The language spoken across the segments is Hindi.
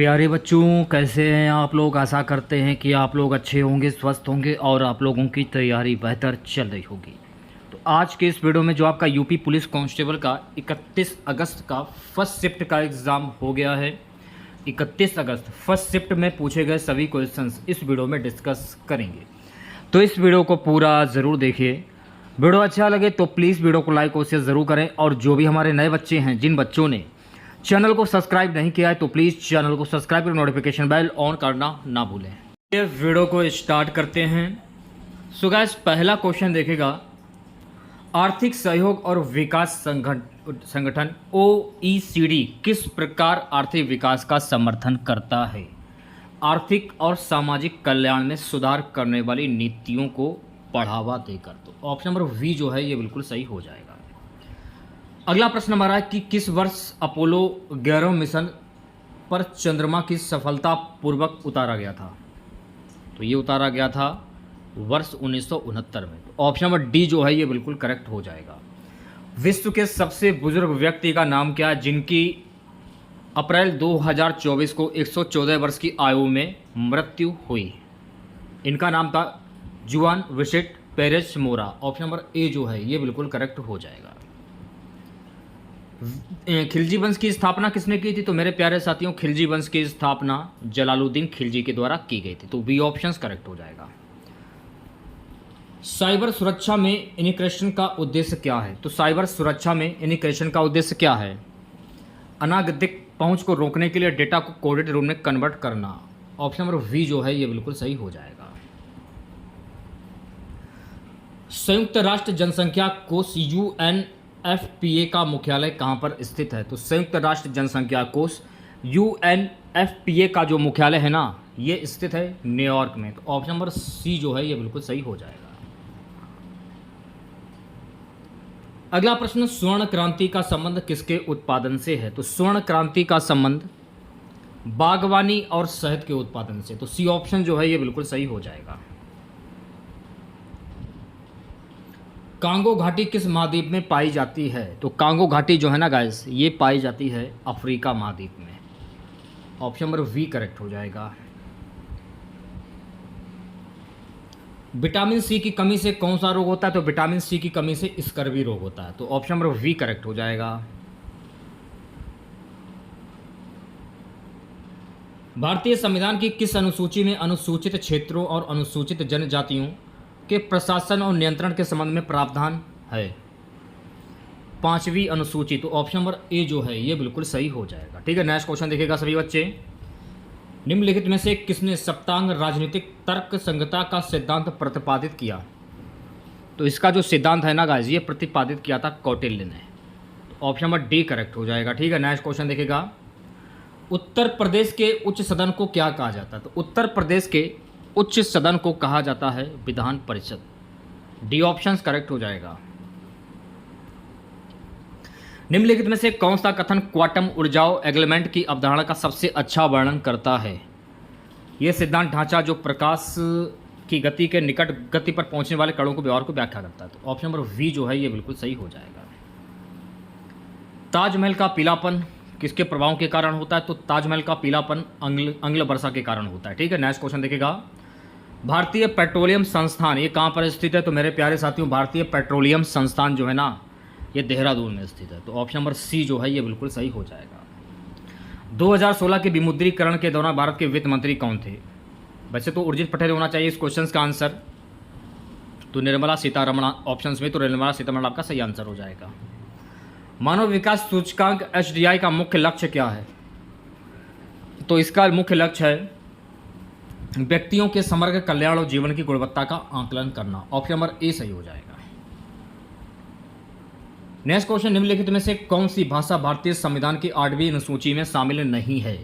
प्यारे बच्चों, कैसे हैं आप लोग। आशा करते हैं कि आप लोग अच्छे होंगे, स्वस्थ होंगे और आप लोगों की तैयारी बेहतर चल रही होगी। तो आज के इस वीडियो में जो आपका यूपी पुलिस कांस्टेबल का 31 अगस्त का फर्स्ट शिफ्ट का एग्ज़ाम हो गया है। 31 अगस्त फर्स्ट शिफ्ट में पूछे गए सभी क्वेश्चंस इस वीडियो में डिस्कस करेंगे, तो इस वीडियो को पूरा ज़रूर देखिए। वीडियो अच्छा लगे तो प्लीज़ वीडियो को लाइक और शेयर ज़रूर करें, और जो भी हमारे नए बच्चे हैं, जिन बच्चों ने चैनल को सब्सक्राइब नहीं किया है तो प्लीज़ चैनल को सब्सक्राइब कर नोटिफिकेशन बेल ऑन करना ना भूलें। ये वीडियो को स्टार्ट करते हैं। सो गाइस, पहला क्वेश्चन देखेगा, आर्थिक सहयोग और विकास संगठन OECD किस प्रकार आर्थिक विकास का समर्थन करता है? आर्थिक और सामाजिक कल्याण में सुधार करने वाली नीतियों को बढ़ावा देकर। तो ऑप्शन नंबर वी जो है ये बिल्कुल सही हो जाएगा। अगला प्रश्न हमारा है कि किस वर्ष अपोलो 11 मिशन पर चंद्रमा की सफलतापूर्वक उतारा गया था? तो ये उतारा गया था वर्ष 1969 में। तो ऑप्शन नंबर डी जो है ये बिल्कुल करेक्ट हो जाएगा। विश्व के सबसे बुजुर्ग व्यक्ति का नाम क्या है जिनकी अप्रैल 2024 को 114 वर्ष की आयु में मृत्यु हुई? इनका नाम था जुआन विशिट पेरेस मोरा। ऑप्शन नंबर ए जो है ये बिल्कुल करेक्ट हो जाएगा। खिलजी वंश की स्थापना किसने की थी? तो मेरे प्यारे साथियों, खिलजी वंश की स्थापना जलालुद्दीन खिलजी के द्वारा की गई थी। तो बी ऑप्शन करेक्ट हो जाएगा। साइबर सुरक्षा में इनक्रिप्शन का उद्देश्य क्या है? तो साइबर सुरक्षा में इनक्रिप्शन का उद्देश्य क्या है? अनागतिक पहुंच को रोकने के लिए डेटा को कोडेड रूप में कन्वर्ट करना। ऑप्शन नंबर वी जो है ये बिल्कुल सही हो जाएगा। संयुक्त राष्ट्र जनसंख्या कोष UNFPA का मुख्यालय कहाँ पर स्थित है? तो संयुक्त राष्ट्र जनसंख्या कोष UNFPA का जो मुख्यालय है ना, ये स्थित है न्यूयॉर्क में। तो ऑप्शन नंबर सी जो है ये बिल्कुल सही हो जाएगा। अगला प्रश्न, स्वर्ण क्रांति का संबंध किसके उत्पादन से है? तो स्वर्ण क्रांति का संबंध बागवानी और शहद के उत्पादन से। तो सी ऑप्शन जो है ये बिल्कुल सही हो जाएगा। कांगो घाटी किस महाद्वीप में पाई जाती है? तो कांगो घाटी जो है ना गाइस, ये पाई जाती है अफ्रीका महाद्वीप में। ऑप्शन नंबर वी करेक्ट हो जाएगा। विटामिन सी की कमी से कौन सा रोग होता है? तो विटामिन सी की कमी से स्कर्वी रोग होता है। तो ऑप्शन नंबर वी करेक्ट हो जाएगा। भारतीय संविधान की किस अनुसूची में अनुसूचित क्षेत्रों और अनुसूचित जनजातियों के प्रशासन और नियंत्रण के संबंध में प्रावधान है? 5वीं अनुसूची। तो ऑप्शन नंबर ए जो है ये बिल्कुल सही हो जाएगा। ठीक है, नेक्स्ट क्वेश्चन देखिएगा सभी बच्चे। निम्नलिखित में से किसने सप्तांग राजनीतिक तर्क संगता का सिद्धांत प्रतिपादित किया? तो इसका जो सिद्धांत है ना गाइस, ये प्रतिपादित किया था कौटिल्य ने। ऑप्शन नंबर डी करेक्ट हो जाएगा। ठीक है, नेक्स्ट क्वेश्चन देखिएगा। उत्तर प्रदेश के उच्च सदन को क्या कहा जाता है? तो उत्तर प्रदेश के उच्च सदन को कहा जाता है Vidhan Parishad. D option correct हो जाएगा। निम्नलिखित में से कौन सा कथन क्वांटम ऊर्जाओं एग्लेमेंट की अवधारणा का सबसे अच्छा वर्णन करता है? यह सिद्धांत ढांचा जो प्रकाश की गति के निकट गति पर पहुंचने वाले कणों को व्यवहार को व्याख्या करता है। तो ऑप्शन नंबर वी जो है ये बिल्कुल सही हो जाएगा। ताजमहल का पीलापन किसके प्रभाव के कारण होता है? तो ताजमहल का पीलापन अंग्ल वर्षा के कारण होता है। ठीक है, नेक्स्ट क्वेश्चन देखिएगा। भारतीय पेट्रोलियम संस्थान ये कहाँ पर स्थित है? तो मेरे प्यारे साथियों, भारतीय पेट्रोलियम संस्थान जो है ना, ये देहरादून में स्थित है। तो ऑप्शन नंबर सी जो है ये बिल्कुल सही हो जाएगा। 2016 के विमुद्रीकरण के दौरान भारत के वित्त मंत्री कौन थे? वैसे तो उर्जित पटेल होना चाहिए इस क्वेश्चन का आंसर। तो निर्मला सीतारमण ऑप्शन में, तो निर्मला सीतारमण आपका सही आंसर हो जाएगा। मानव विकास सूचकांक HDI का मुख्य लक्ष्य क्या है? तो इसका मुख्य लक्ष्य है व्यक्तियों के समग्र कल्याण और जीवन की गुणवत्ता का आकलन करना। ऑप्शन नंबर ए सही हो जाएगा। नेक्स्ट क्वेश्चन, निम्नलिखित में से कौन सी भाषा भारतीय संविधान की 8वीं अनुसूची में शामिल नहीं है?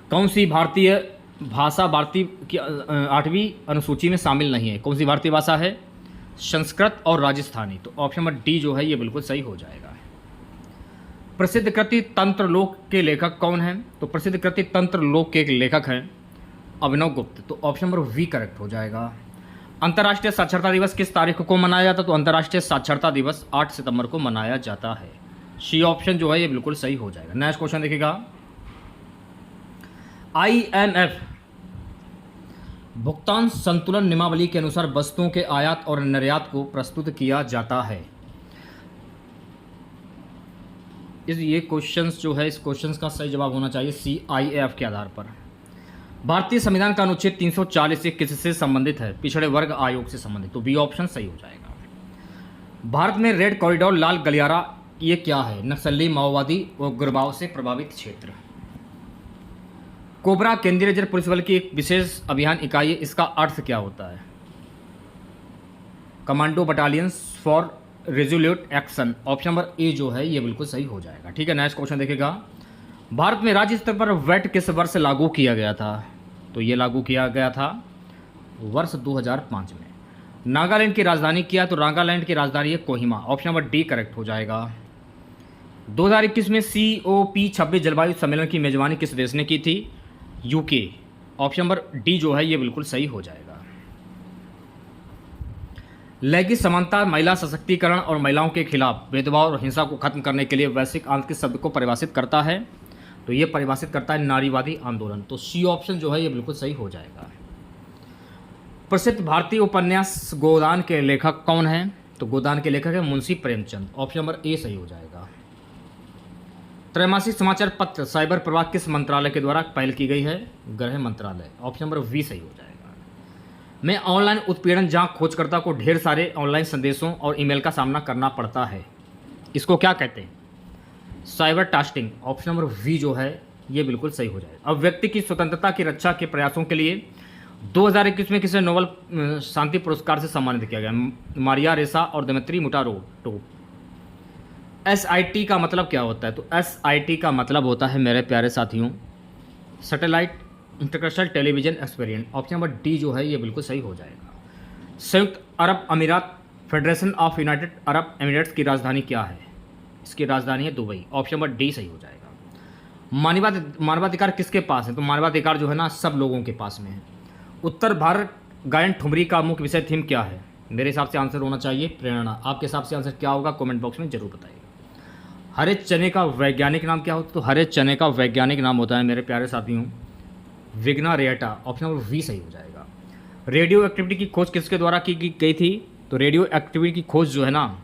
कौन सी भारतीय भाषा भारतीय की 8वीं अनुसूची में शामिल नहीं है? कौन सी भारतीय भाषा है? संस्कृत और राजस्थानी। तो ऑप्शन नंबर डी जो है ये बिल्कुल सही हो जाएगा। प्रसिद्ध कृति तंत्र लोक के लेखक कौन हैं? तो प्रसिद्ध कृति तंत्र लोक के एक लेखक हैं अभिनव गुप्त। तो ऑप्शन नंबर वी करेक्ट हो जाएगा। अंतर्राष्ट्रीय साक्षरता दिवस किस तारीख को मनाया जाता है? तो अंतर्राष्ट्रीय साक्षरता दिवस 8 सितंबर को मनाया जाता है। सी ऑप्शन जो है ये बिल्कुल सही हो जाएगा। नेक्स्ट क्वेश्चन देखिएगा। IMF भुगतान संतुलन नियमावली के अनुसार वस्तुओं के आयात और निर्यात को प्रस्तुत किया जाता है। ये क्वेश्चंस जो है, इस क्वेश्चंस का सही जवाब होना चाहिए CIF के आधार पर। भारतीय संविधान का अनुच्छेद 340 किससे संबंधित है? पिछड़े वर्ग आयोग से संबंधित, तो बी ऑप्शन सही हो जाएगा। भारत में रेड कॉरिडोर लाल गलियारा ये क्या है? नक्सली, माओवादी और उग्रवाद से प्रभावित क्षेत्र। कोबरा केंद्रीय रिजर्व पुलिस बल की एक विशेष अभियान इकाई है, इसका अर्थ क्या होता है? Commando battalions for resolute action. Option number A जो है ये बिल्कुल सही हो जाएगा। ठीक है, नेक्स्ट क्वेश्चन देखिएगा। भारत में राज्य स्तर पर वैट किस वर्ष लागू किया गया था? तो ये लागू किया गया था वर्ष 2005 में। नागालैंड की राजधानी क्या? तो नागालैंड की राजधानी है Kohima. Option number D correct हो जाएगा। 2021 में COP26 जलवायु सम्मेलन की मेजबानी किस देश ने की थी? UK। ऑप्शन नंबर डी जो है ये बिल्कुल सही हो जाएगा। लैंगिक समानता, महिला सशक्तिकरण और महिलाओं के खिलाफ भेदभाव और हिंसा को खत्म करने के लिए वैश्विक आंदोलन शब्द को परिभाषित करता है? तो ये परिभाषित करता है नारीवादी आंदोलन। तो सी ऑप्शन जो है ये बिल्कुल सही हो जाएगा। प्रसिद्ध भारतीय उपन्यास गोदान के लेखक कौन है? तो गोदान के लेखक है Munshi Premchand. Option number A सही हो जाएगा। त्रैमासिक समाचार पत्र साइबर प्रभाग किस मंत्रालय के द्वारा पहल की गई है? गृह मंत्रालय। ऑप्शन नंबर बी सही हो जाएगा। में ऑनलाइन उत्पीड़न जहां खोजकर्ता को ढेर सारे ऑनलाइन संदेशों और ईमेल का सामना करना पड़ता है, इसको क्या कहते हैं? साइबर टास्टिंग। ऑप्शन नंबर वी जो है ये बिल्कुल सही हो जाएगा। अब व्यक्ति की स्वतंत्रता की रक्षा के प्रयासों के लिए 2021 में किसे नोबेल शांति पुरस्कार से सम्मानित किया गया? मारिया रेसा और दिमित्री मुटारोटो। SIT का मतलब क्या होता है? तो SIT का मतलब होता है मेरे प्यारे साथियों satellite international television experience. Option number D जो है ये बिल्कुल सही हो जाएगा। संयुक्त अरब अमीरात federation of United Arab Emirates की राजधानी क्या है? इसकी राजधानी है दुबई। ऑप्शन नंबर डी सही हो जाएगा। मानवाधिकार किसके पास है? तो मानवाधिकार जो है ना सब लोगों के पास में है। उत्तर भारत गायन ठुमरी का मुख्य विषय थीम क्या है? मेरे हिसाब से आंसर होना चाहिए प्रेरणा। आपके हिसाब से आंसर क्या होगा कमेंट बॉक्स में जरूर बताइए। हरे चने का वैज्ञानिक नाम क्या होता है? तो हरे चने का वैज्ञानिक नाम होता है मेरे प्यारे साथियों विग्ना रेटा। ऑप्शन नंबर वी सही हो जाएगा। रेडियो एक्टिविटी की खोज किसके द्वारा की गई थी? तो रेडियो एक्टिविटी की खोज जो है ना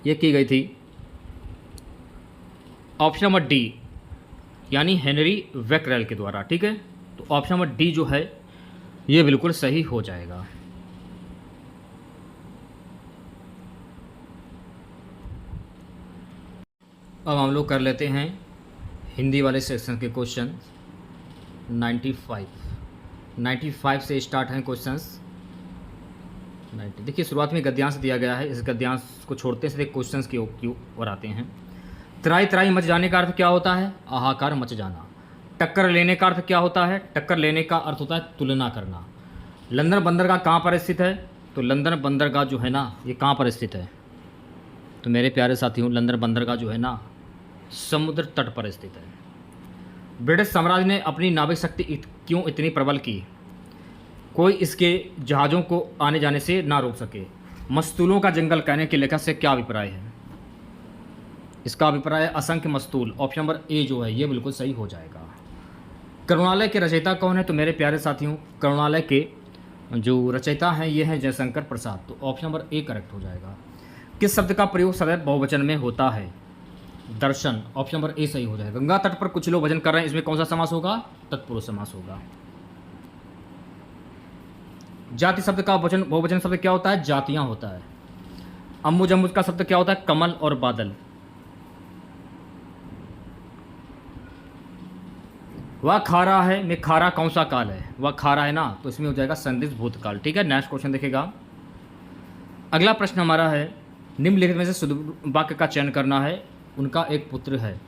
ये की गई थी ऑप्शन नंबर डी यानी हेनरी वेकरेल के द्वारा। ठीक है, तो ऑप्शन नंबर डी जो है ये बिल्कुल सही हो जाएगा। अब हम लोग कर लेते हैं हिंदी वाले सेक्शन के क्वेश्चन। 95 से स्टार्ट हैं क्वेश्चंस। 90 देखिए शुरुआत में गद्यांश दिया गया है, इस गद्यांश को छोड़ते से क्वेश्चंस की ओर आते हैं। त्राई त्राई मच जाने का अर्थ क्या होता है? हाहाकार मच जाना। टक्कर लेने का अर्थ क्या होता है? टक्कर लेने का अर्थ होता है तुलना करना। लंदन बंदरगाह कहाँ पर स्थित है? तो लंदन बंदरगाह जो है ना ये कहाँ पर स्थित है? तो मेरे प्यारे साथियों लंदन बंदरगाह जो है ना समुद्र तट पर स्थित है। ब्रिटिश साम्राज्य ने अपनी नाविक शक्ति क्यों इतनी प्रबल की? कोई इसके जहाज़ों को आने जाने से ना रोक सके। मस्तूलों का जंगल कहने के लेखक से क्या अभिप्राय है? इसका अभिप्राय है असंख्य मस्तूल। ऑप्शन नंबर ए जो है ये बिल्कुल सही हो जाएगा। करुणालय के रचयिता कौन है? तो मेरे प्यारे साथियों करुणालय के जो रचयिता हैं ये हैं जयशंकर प्रसाद। तो ऑप्शन नंबर ए करेक्ट हो जाएगा। किस शब्द का प्रयोग सदैव बहुवचन में होता है? दर्शन। ऑप्शन नंबर ए सही हो जाएगा। गंगा तट पर कुछ लोग भजन कर रहे हैं, इसमें कौन सा समास होगा? तत्पुरुष समास होगा। जाति शब्द का बहुवचन शब्द क्या होता है? जातियां होता है। अम्बुज अम्बुज का शब्द क्या होता है? कमल और बादल। वह खारा है में खारा कौन सा काल है? वह खारा है ना, तो इसमें हो जाएगा संदिग्ध भूतकाल। ठीक है, नेक्स्ट क्वेश्चन देखेगा। अगला प्रश्न हमारा है निम्नलिखित में से शुद्ध वाक्य का चयन करना है। उनका एक पुत्र है।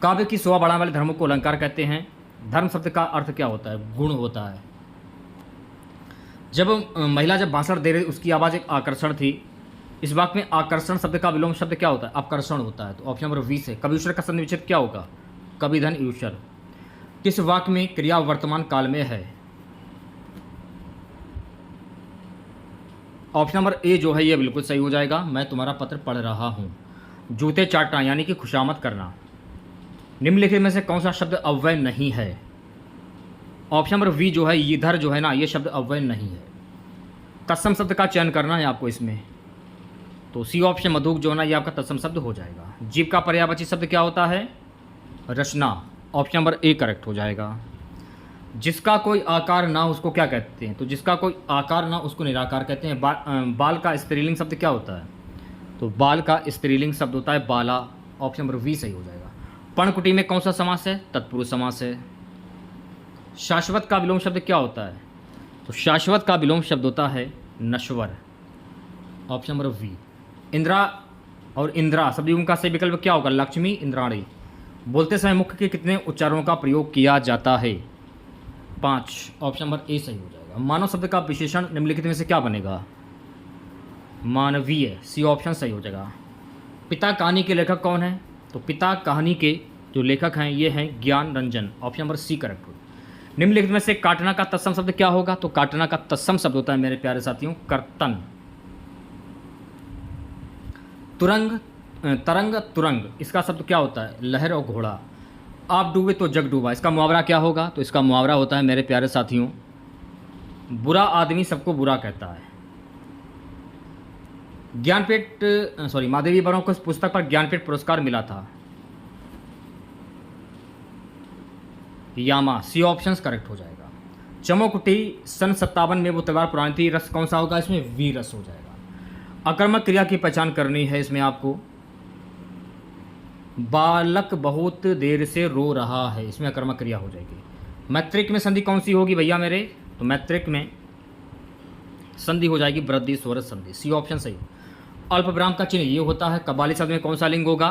काव्य की शोभा बढ़ाने वाले धर्मों को अलंकार कहते हैं। धर्म शब्द का अर्थ क्या होता है? गुण होता है। जब महिला जब भाषण दे रही उसकी आवाज़ एक आकर्षण थी। इस वाक्य में आकर्षण शब्द का विलोम शब्द क्या होता है? आकर्षण होता है। तो ऑप्शन नंबर 20 है। कविश्वर का संधि विच्छेद क्या होगा? कविधन ईश्वर। किस वाक्य में क्रिया वर्तमान काल में है? ऑप्शन नंबर ए जो है ये बिल्कुल सही हो जाएगा। मैं तुम्हारा पत्र पढ़ रहा हूँ। जूते चाटना यानी कि खुशामद करना। निम्नलिखित में से कौन सा शब्द अव्यय नहीं है? ऑप्शन नंबर वी जो है इधर जो है ना, ये शब्द अव्यय नहीं है। तत्सम शब्द का चयन करना है आपको इसमें, तो सी ऑप्शन मधुक जो है ना ये आपका तत्सम शब्द हो जाएगा। जीव का पर्यायवाची शब्द क्या होता है? रचना। ऑप्शन नंबर ए करेक्ट हो जाएगा। जिसका कोई आकार ना उसको क्या कहते हैं? तो जिसका कोई आकार ना उसको निराकार कहते हैं। बाल का स्त्रीलिंग शब्द क्या होता है? तो बाल का स्त्रीलिंग शब्द होता है बाला। ऑप्शन नंबर वी सही हो जाएगा। पर्णकुटी में कौन सा समास है? तत्पुरुष समास है। शाश्वत का विलोम शब्द क्या होता है? तो शाश्वत का विलोम शब्द होता है नश्वर। Option number we. इंद्रा और इंद्रा शब्द का सही विकल्प क्या होगा? लक्ष्मी, इंद्राणी। बोलते समय मुख के कितने उच्चारणों का प्रयोग किया जाता है? 5। ऑप्शन नंबर ए सही हो जाएगा। मानव शब्द का विशेषण निम्नलिखित में से क्या बनेगा? मानवीय। सी ऑप्शन सही हो जाएगा। पिता कहानी के लेखक कौन है? तो पिता कहानी के जो लेखक हैं ये हैं Gyan Ranjan. Option number C correct हो। निम्नलिखित में से काटना का तत्सम शब्द क्या होगा? तो काटना का तत्सम शब्द होता है मेरे प्यारे साथियों कर्तन। तुरंग, तरंग, तुरंग, इसका शब्द क्या होता है? लहर और घोड़ा। आप डूबे तो जग डूबा, इसका मुहावरा क्या होगा? तो इसका मुहावरा होता है मेरे प्यारे साथियों बुरा आदमी सबको बुरा कहता है। ज्ञानपीठ माधवी बरों को इस पुस्तक पर ज्ञानपीठ पुरस्कार मिला था। यामा। सी ऑप्शन करेक्ट हो जाएगा। चमोकुटी सन 57 में वो तलवार पुरानी थी। रस कौन सा होगा इसमें? वी रस हो जाएगा। अकर्मक क्रिया की पहचान करनी है इसमें आपको। बालक बहुत देर से रो रहा है, इसमें अकर्मक क्रिया हो जाएगी। मैत्रिक में संधि कौन सी होगी भैया मेरे? तो मैत्रिक में संधि हो जाएगी वृद्धि स्वरत संधि। सी ऑप्शन सही। अल्प विराम का चिन्ह ये होता है। कव्वाली शब्द में कौन सा लिंग होगा?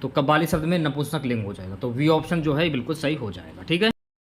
तो कव्वाली शब्द में नपुंसक लिंग हो जाएगा। तो वी ऑप्शन जो है बिल्कुल सही हो जाएगा। ठीक है।